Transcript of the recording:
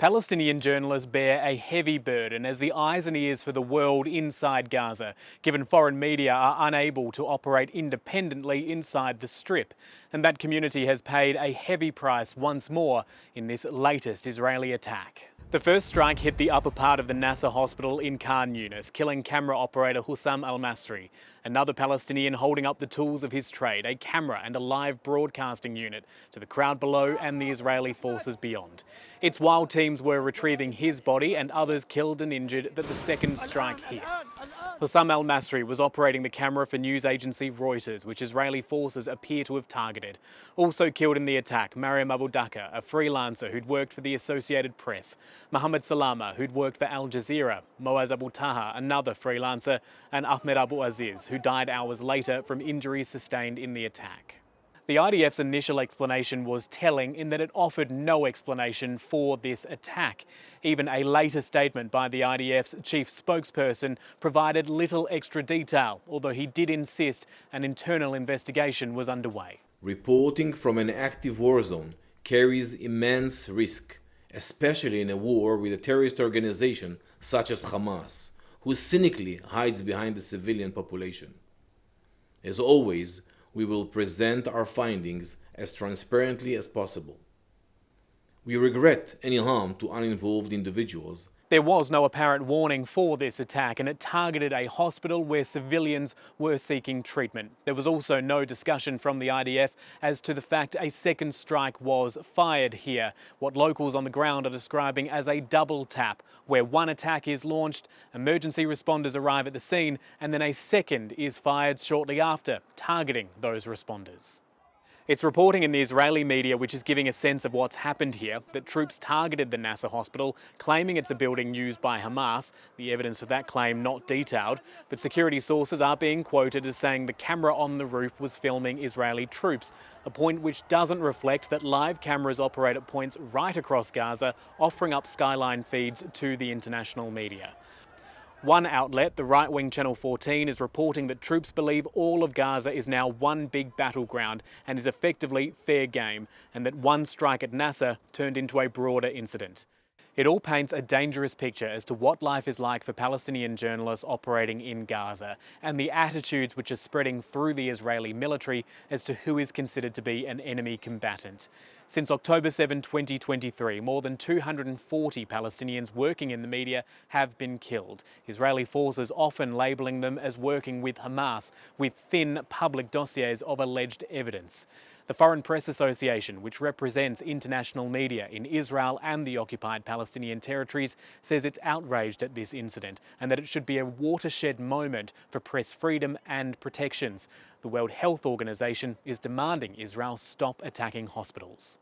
Palestinian journalists bear a heavy burden as the eyes and ears for the world inside Gaza, given foreign media are unable to operate independently inside the Strip. And that community has paid a heavy price once more in this latest Israeli attack. The first strike hit the upper part of the Nasser hospital in Khan Yunis, killing camera operator Hussam al-Masri, another Palestinian holding up the tools of his trade, a camera and a live broadcasting unit, to the crowd below and the Israeli forces beyond. It's while teams were retrieving his body and others killed and injured that the second strike hit. Hussam al-Masri was operating the camera for news agency Reuters, which Israeli forces appear to have targeted. Also killed in the attack, Mariam Abu Daqqa, a freelancer who'd worked for the Associated Press, Mohammed Salama, who'd worked for Al Jazeera, Moaz Abu Taha, another freelancer, and Ahmed Abu Aziz, who died hours later from injuries sustained in the attack. The IDF's initial explanation was telling in that it offered no explanation for this attack. Even a later statement by the IDF's chief spokesperson provided little extra detail, although he did insist an internal investigation was underway. Reporting from an active war zone carries immense risk, especially in a war with a terrorist organization such as Hamas, who cynically hides behind the civilian population. As always, we will present our findings as transparently as possible. We regret any harm to uninvolved individuals. There was no apparent warning for this attack, and it targeted a hospital where civilians were seeking treatment. There was also no discussion from the IDF as to the fact a second strike was fired here, what locals on the ground are describing as a double tap, where one attack is launched, emergency responders arrive at the scene, and then a second is fired shortly after, targeting those responders. It's reporting in the Israeli media, which is giving a sense of what's happened here, that troops targeted the Nasser hospital, claiming it's a building used by Hamas, the evidence of that claim not detailed, but security sources are being quoted as saying the camera on the roof was filming Israeli troops, a point which doesn't reflect that live cameras operate at points right across Gaza, offering up skyline feeds to the international media. One outlet, the right-wing Channel 14, is reporting that troops believe all of Gaza is now one big battleground and is effectively fair game, and that one strike at Nasser turned into a broader incident. It all paints a dangerous picture as to what life is like for Palestinian journalists operating in Gaza, and the attitudes which are spreading through the Israeli military as to who is considered to be an enemy combatant. Since October 7, 2023, more than 240 Palestinians working in the media have been killed. Israeli forces often labelling them as working with Hamas, with thin public dossiers of alleged evidence. The Foreign Press Association, which represents international media in Israel and the occupied Palestinian territories, says it's outraged at this incident and that it should be a watershed moment for press freedom and protections. The World Health Organization is demanding Israel stop attacking hospitals.